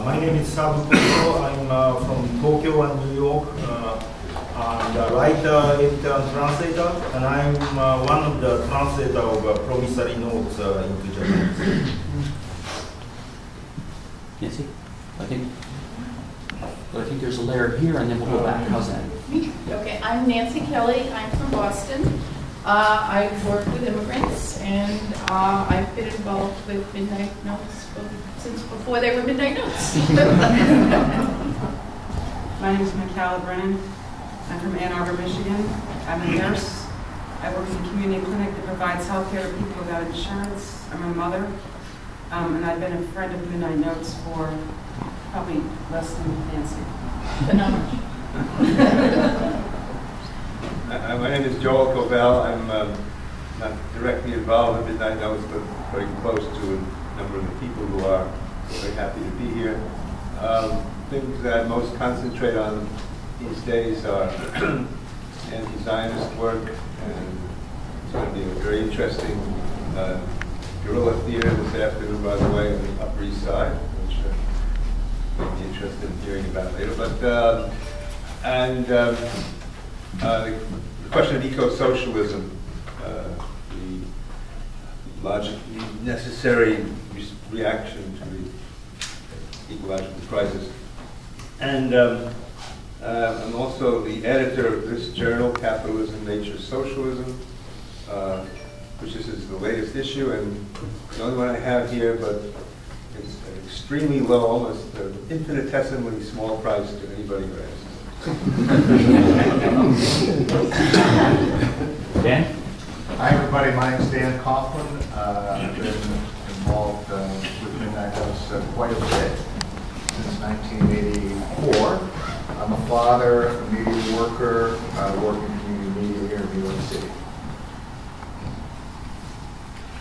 My name is Sabu Koto. I'm from Tokyo and New York. I'm the writer, editor, and translator, and I'm one of the translators of promissory notes into Japanese. Nancy, I think there's a layer here, and then we'll go back. How's that? Okay, I'm Nancy Kelly. I'm from Boston. I work with immigrants, and I've been involved with Midnight Notes since before they were Midnight Notes. My name is Michaela Brennan. I'm from Ann Arbor, Michigan. I'm a nurse. I work in a community clinic that provides health care to people without insurance. I'm a mother, and I've been a friend of Midnight Notes for probably less than Nancy. But not much. My name is Joel Covell. I'm not directly involved in Midnight Notes, but very close to a number of the people who are very happy to be here. Things that I most concentrate on these days are anti-Zionist work, and it's going to be a very interesting guerrilla theater this afternoon, by the way, on the Upper East Side, which you'll be interested in hearing about later. But the question of eco-socialism, the logically necessary reaction to the ecological crisis. And I'm also the editor of this journal, Capitalism, Nature, Socialism, which is the latest issue, and the only one I have here, but it's an extremely low, almost infinitesimally small price to anybody who asks. Dan? Hi everybody, my name is Dan Coughlin. I've been involved with Midnight Notes quite a bit since 1984. I'm a father, a media worker, working in community media here in New York City.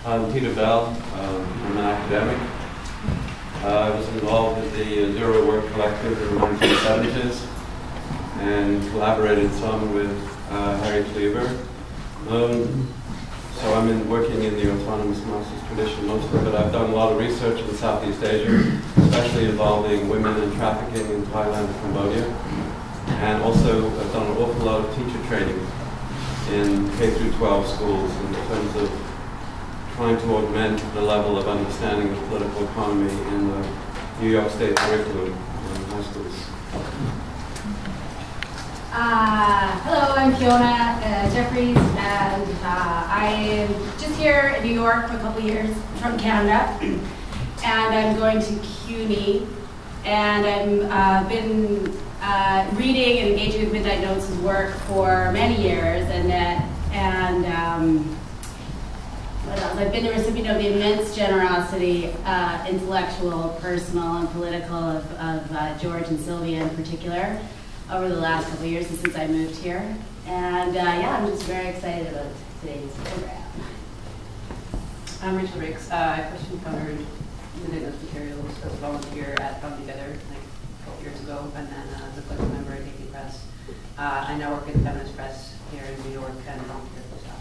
I'm Peter Bell. I'm an academic. I was involved with the Zero Work Collective in the 1970s and collaborated some with Harry Cleaver. So I'm working in the autonomous Marxist tradition mostly, but I've done a lot of research in Southeast Asia, especially involving women and trafficking in Thailand and Cambodia. And also I've done an awful lot of teacher training in K-12 schools in terms of trying to augment the level of understanding of political economy in the New York State curriculum in high schools. Hello, I'm Fiona Jeffries, and I'm just here in New York for a couple years from Canada, and I'm going to CUNY, and I've been reading and engaging with Midnight Notes' work for many years, and what else? I've been the recipient of the immense generosity, intellectual, personal, and political of George and Sylvia in particular, over the last couple of years since I moved here. And yeah, I'm just very excited about today's program. I'm Rachel Riggs. I first encountered Midnight Notes materials as a volunteer at Come Together like 12 years ago, and then as a collective member at Hickey Press. I now work at the Feminist Press here in New York and volunteer for staff.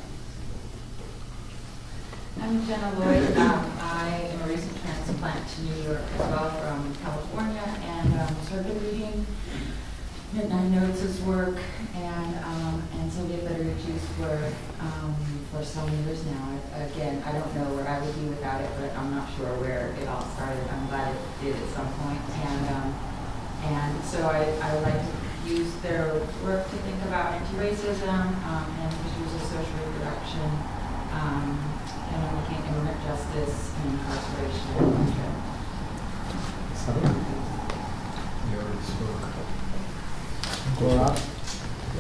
I'm Jenna Lloyd. I am a recent transplant to New York as well from California, and started reading Midnight Notes' work and Sylvia Federici's work for some years now. Again, I don't know where I would be without it, but I'm not sure where it all started. I'm glad it did at some point, and so I like to use their work to think about anti-racism and issues of social reproduction. And I'm looking at immigrant justice and incarceration. You already spoke.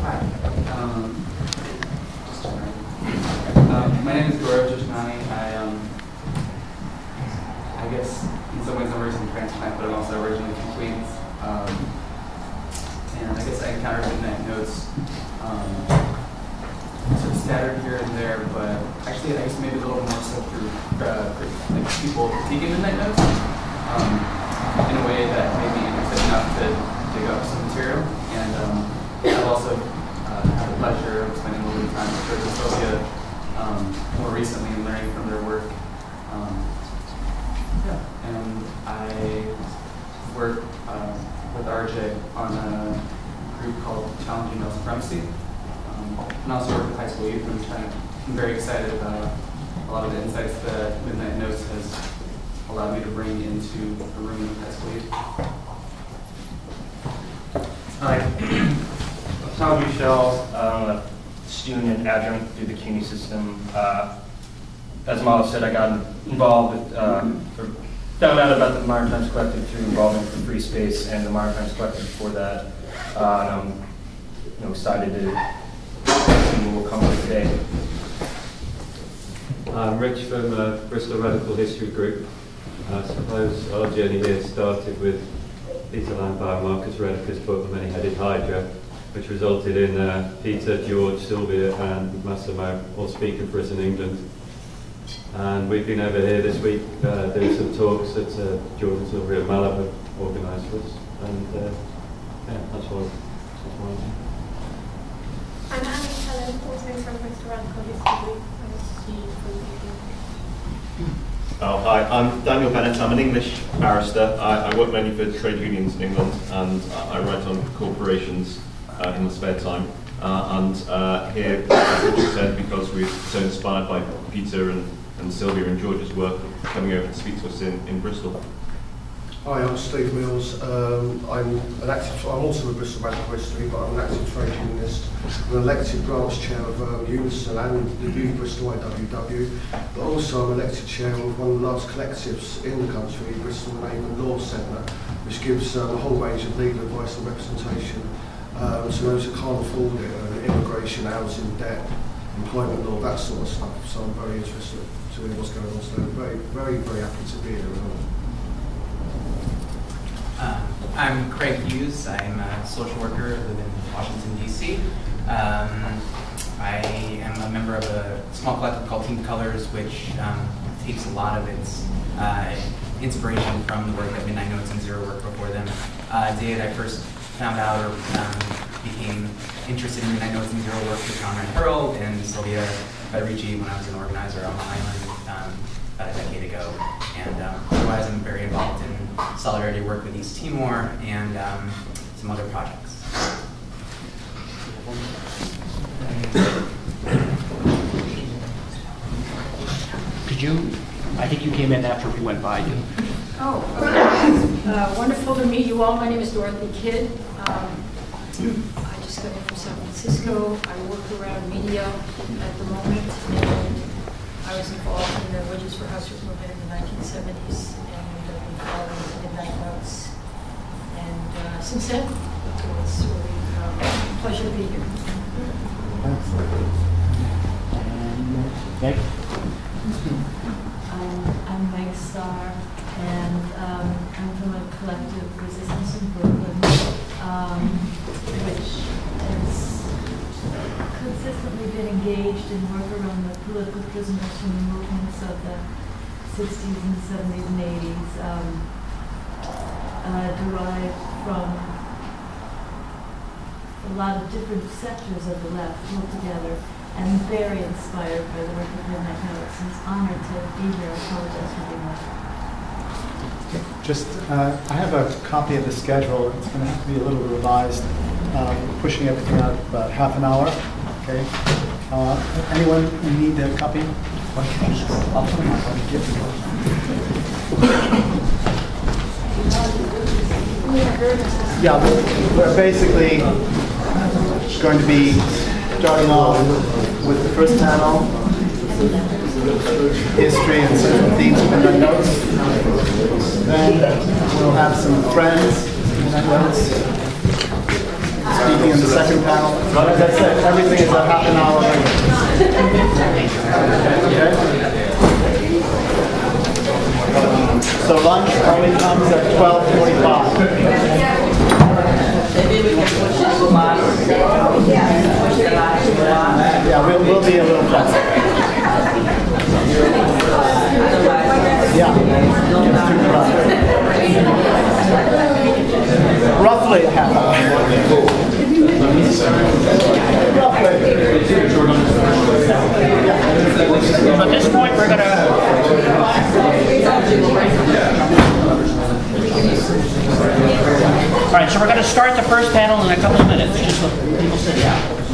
Hi. My name is Gaurav Jashnani. I guess in some ways I'm a recent transplant, but I'm also originally from Queens. And I guess I encountered Midnight Notes sort of scattered here and there, but actually I guess maybe a little more so through like people critiquing Midnight Notes in a way that made me interested enough to dig up some material. And I've also had the pleasure of spending a little bit of time with George and Sylvia more recently and learning from their work. And I work with RJ on a group called Challenging Male Supremacy. And also work with high school youth, and I'm very excited about a lot of the insights that Midnight Notes has allowed me to bring into a room with high school youth. Hi, Tom Michel, I'm a student and adjunct through the CUNY system. As Mala said, I got involved with, or found out about the Modern Times Collective through involvement with Free Space and the Modern Times Collective before that. And I'm excited to see what will come of it today. I'm Rich from Bristol Radical History Group. I suppose our journey here started with Peter Landbauer, Marcus Rediker's book, The Many-Headed Hydra, which resulted in Peter, George, Sylvia and Massimo all speaking for us in England. And we've been over here this week doing some talks that George and Sylvia and Mal have organised for us. And yeah, that's why. I'm Annie Helen, also from Bristol Radical History. Oh, hi, I'm Daniel Bennett. I'm an English barrister. I work mainly for trade unions in England, and I write on corporations in the spare time. Here, as Richard said, because we're so inspired by Peter and Sylvia and George's work, coming over to speak to us in Bristol. Hi, I'm Steve Mills. I'm also a Bristol Radical History, but I'm an active trade unionist. I'm an elected branch chair of Unison and the Youth Bristol IWW, but also I'm elected chair of one of the largest collectives in the country, Bristol Neighbour Law Centre, which gives a whole range of legal advice and representation to those who can't afford it, immigration, housing, debt, employment law, that sort of stuff. So I'm very interested to hear what's going on. So I'm very happy to be here. I'm Craig Hughes. I'm a social worker, live in Washington, D.C. I am a member of a small collective called Team Colors, which takes a lot of its inspiration from the work that Midnight Notes and Zero worked before them did. I first found out or became interested in Midnight Notes and Zero work with John Rand Herald and Sylvia Federici when I was an organizer on the island about a decade ago. And otherwise, I'm very involved in solidarity work with East Timor and some other projects. Could you, I think you came in after we went by you. Oh, wonderful to meet you all. My name is Dorothy Kidd. I just got in from San Francisco. I work around media at the moment, and I was involved in the Wedges for House movement in the 1970s, and I've been following Midnight Notes. And since then, it's really a pleasure to be here. Meg? I'm Meg Starr, and I'm from a collective, Resistance in Brooklyn, which has consistently been engaged in work around the political prisoners from the movements of the 60s and 70s and 80s, derived from a lot of different sectors of the left pulled together, and very inspired by the work of Midnight Notes. It's an honor to be here. I apologize for being late. Just, I have a copy of the schedule. It's going to have to be a little revised. We're pushing everything out about half an hour. Okay. Anyone need a copy? I'll put them up. I'll give you one. Yeah, we're basically going to be starting off with the first panel, history and central themes of Midnight Notes. Then we'll have some friends, Midnight Notes, speaking in the second panel. But as I said, everything is a half an hour later. Okay? So lunch only comes at 12:45. Maybe we can push it to last. Push the last. Yeah, we'll be a little faster. Yeah. Roughly a half hour. At this point, we're going to right, so we're going to start the first panel in a couple of minutes, just so people sit down.